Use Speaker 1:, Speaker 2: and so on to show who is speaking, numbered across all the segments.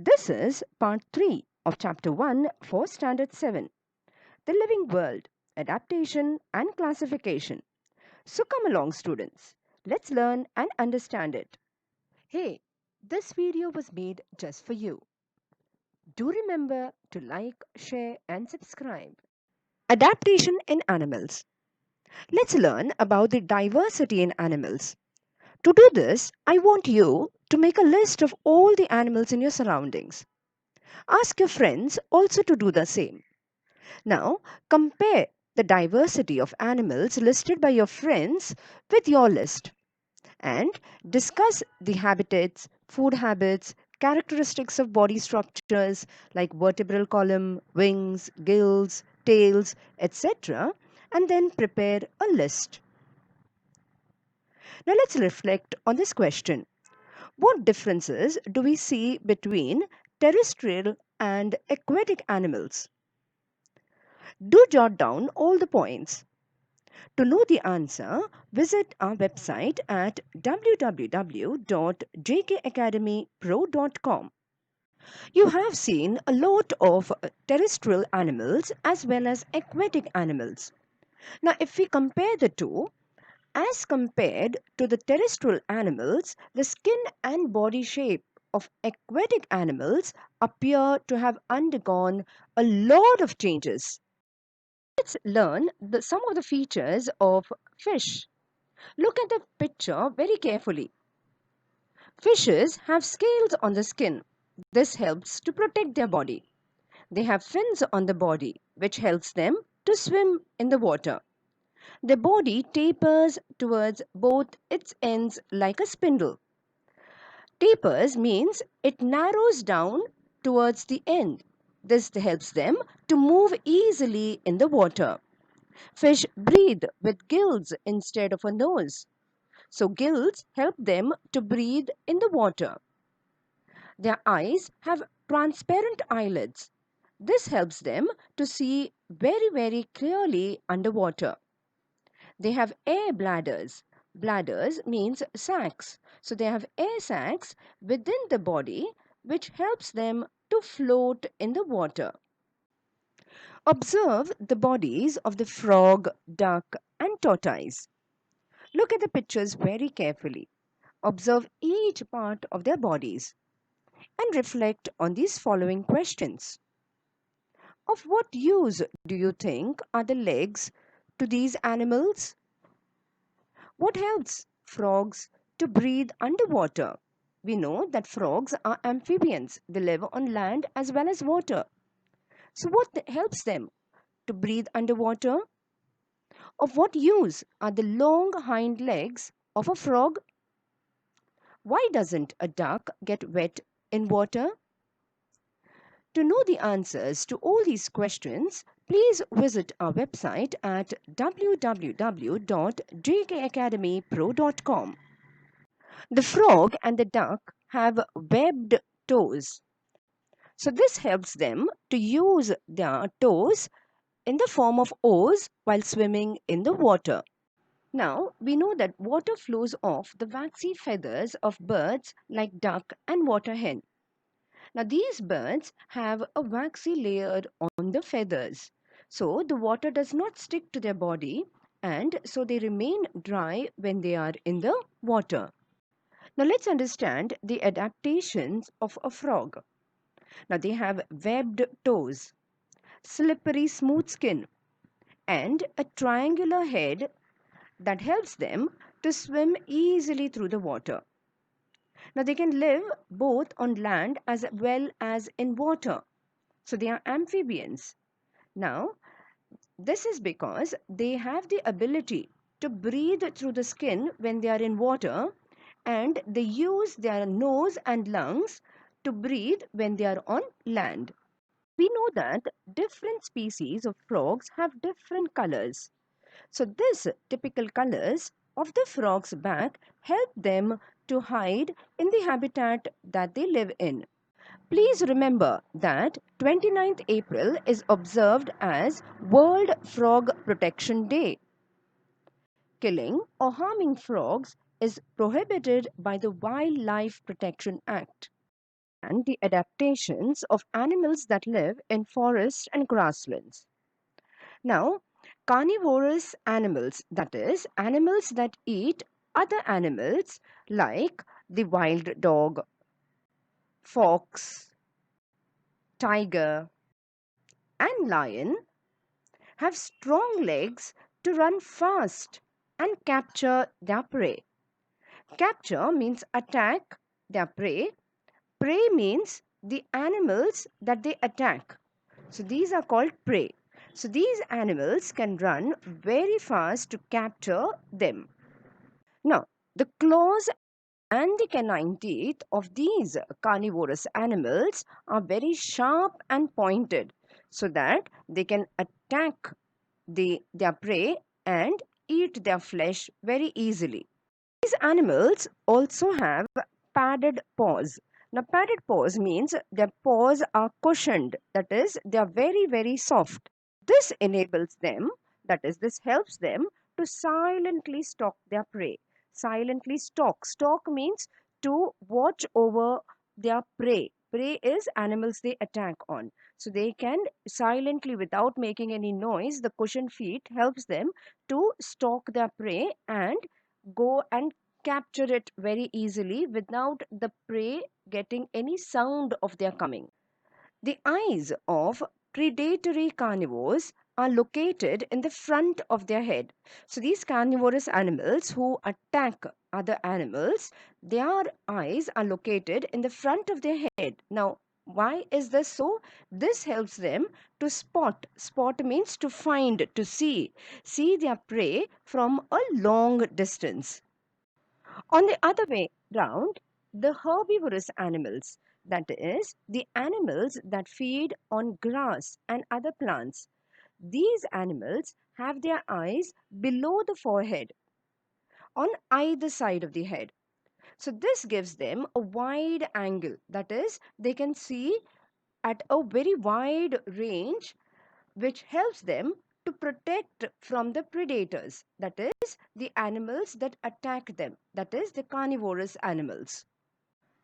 Speaker 1: This is part 3 of chapter 1 for standard 7, the living world, adaptation and classification. So come along students, let's learn and understand it. Hey, this video was made just for you. Do remember to like, share and subscribe. Adaptation in animals. Let's learn about the diversity in animals. To do this, I want you to make a list of all the animals in your surroundings. Ask your friends also to do the same. Now, compare the diversity of animals listed by your friends with your list and discuss the habitats, food habits, characteristics of body structures like vertebral column, wings, gills, tails, etc. and then prepare a list. Now, let's reflect on this question. What differences do we see between terrestrial and aquatic animals? Do jot down all the points. To know the answer, visit our website at www.jkacademypro.com. You have seen a lot of terrestrial animals as well as aquatic animals. Now, if we compare the two, as compared to the terrestrial animals, the skin and body shape of aquatic animals appear to have undergone a lot of changes. Let's learn some of the features of fish. Look at the picture very carefully. Fishes have scales on the skin. This helps to protect their body. They have fins on the body, which helps them to swim in the water. The body tapers towards both its ends like a spindle. Tapers means it narrows down towards the end. This helps them to move easily in the water. Fish breathe with gills instead of a nose. So gills help them to breathe in the water. Their eyes have transparent eyelids. This helps them to see very clearly underwater. They have air bladders. Bladders means sacs. So they have air sacs within the body which helps them to float in the water. Observe the bodies of the frog, duck and tortoise. Look at the pictures very carefully. Observe each part of their bodies and reflect on these following questions. Of what use do you think are the legs to these animals? What helps frogs to breathe underwater? We know that frogs are amphibians. They live on land as well as water. So what helps them to breathe underwater? Of what use are the long hind legs of a frog? Why doesn't a duck get wet in water? To know the answers to all these questions, please visit our website at www.jkacademypro.com. The frog and the duck have webbed toes. So this helps them to use their toes in the form of oars while swimming in the water. Now, we know that water flows off the waxy feathers of birds like duck and water hen. Now, these birds have a waxy layer on the feathers. So, the water does not stick to their body and so they remain dry when they are in the water. Now, let's understand the adaptations of a frog. Now, they have webbed toes, slippery smooth skin, and a triangular head that helps them to swim easily through the water. Now, they can live both on land as well as in water. So, they are amphibians. Now, this is because they have the ability to breathe through the skin when they are in water and they use their nose and lungs to breathe when they are on land. We know that different species of frogs have different colors. So, these typical colors of the frog's back help them to hide in the habitat that they live in. Please remember that 29th April is observed as World Frog Protection Day. Killing or harming frogs is prohibited by the Wildlife Protection Act. understand the adaptations of animals that live in forests and grasslands. Now, carnivorous animals, that is, animals that eat other animals like the wild dog, fox, tiger, and lion, have strong legs to run fast and capture their prey. Capture means attack their prey. Prey means the animals that they attack. So these are called prey. So these animals can run very fast to capture them. Now, the claws and the canine teeth of these carnivorous animals are very sharp and pointed so that they can attack their prey and eat their flesh very easily. These animals also have padded paws. Now, padded paws means their paws are cushioned, that is, they are very, very soft. This enables them, that is, this helps them to silently stalk their prey. Silently stalk. Stalk means to watch over their prey. Prey is animals they attack on. So they can silently, without making any noise, the cushioned feet helps them to stalk their prey and go and capture it very easily without the prey getting any sound of their coming. The eyes of predatory carnivores are located in the front of their head. So these carnivorous animals who attack other animals, their eyes are located in the front of their head. Now, why is this so? This helps them to spot. Spot means to find, to see their prey from a long distance. On the other way round, the herbivorous animals, that is, the animals that feed on grass and other plants, these animals have their eyes below the forehead on either side of the head. So, this gives them a wide angle, that is, they can see at a very wide range, which helps them to protect from the predators, that is, the animals that attack them, that is, the carnivorous animals.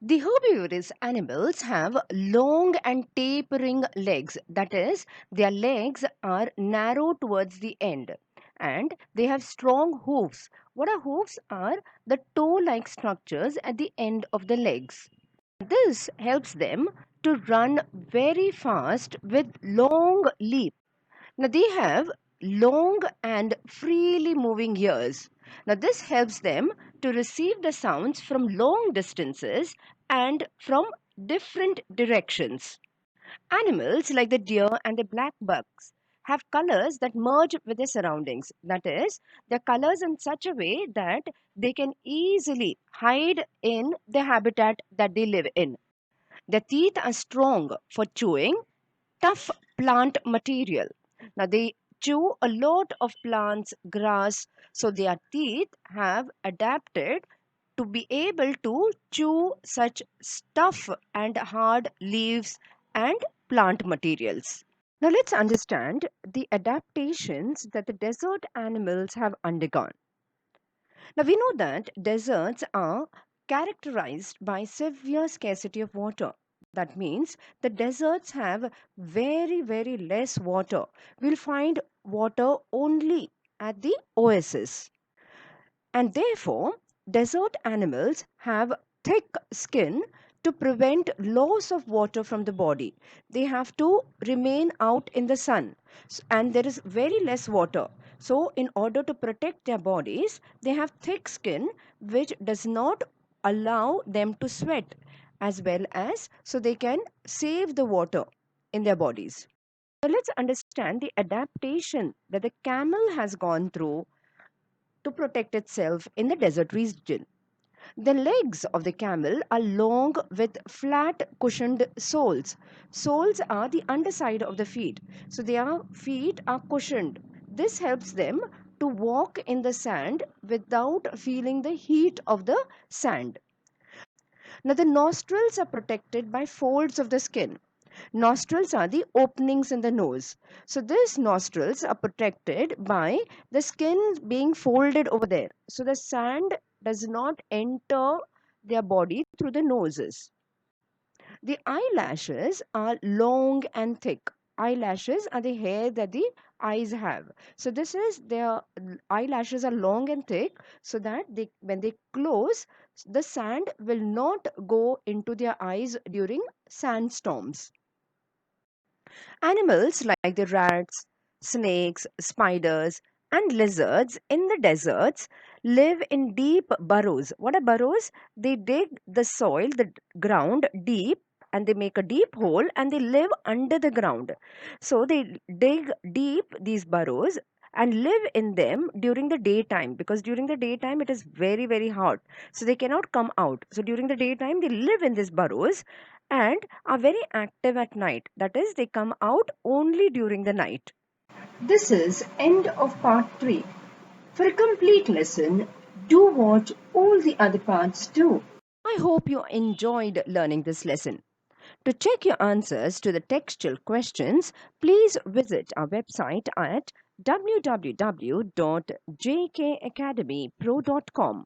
Speaker 1: The herbivorous animals have long and tapering legs, that is, their legs are narrow towards the end and they have strong hooves. What are hooves? Are the toe like structures at the end of the legs. This helps them to run very fast with long leaps. Now they have long and freely moving ears. Now this helps them to receive the sounds from long distances and from different directions. Animals like the deer and the black bucks have colors that merge with their surroundings. That is, their colors in such a way that they can easily hide in the habitat that they live in. Their teeth are strong for chewing tough plant material. Now they chew a lot of plants, grass, so their teeth have adapted to be able to chew such tough and hard leaves and plant materials. Now let's understand the adaptations that the desert animals have undergone. Now we know that deserts are characterized by severe scarcity of water. That means the deserts have very, very less water. We'll find water only at the oasis. And therefore, desert animals have thick skin to prevent loss of water from the body. They have to remain out in the sun and there is very less water. So, in order to protect their bodies, they have thick skin which does not allow them to sweat as well as so they can save the water in their bodies. So, let's understand the adaptation that the camel has gone through to protect itself in the desert region. The legs of the camel are long with flat cushioned soles. Soles are the underside of the feet. So their feet are cushioned. This helps them to walk in the sand without feeling the heat of the sand. Now the nostrils are protected by folds of the skin. Nostrils are the openings in the nose. So these nostrils are protected by the skin being folded over there. So the sand does not enter their body through the noses. The eyelashes are long and thick. Eyelashes are the hair that the eyes have. So this is their eyelashes are long and thick, so that when they close, the sand will not go into their eyes during sandstorms. Animals like the rats, snakes, spiders, and lizards in the deserts live in deep burrows. What are burrows? They dig the soil, the ground deep, and they make a deep hole and they live under the ground. So they dig deep these burrows and live in them during the daytime, because during the daytime it is very, very hot. So they cannot come out. So during the daytime they live in these burrows and are very active at night. That is, they come out only during the night. This is end of part 3. For a complete lesson, do watch all the other parts too. I hope you enjoyed learning this lesson. To check your answers to the textual questions, please visit our website at www.jkacademypro.com.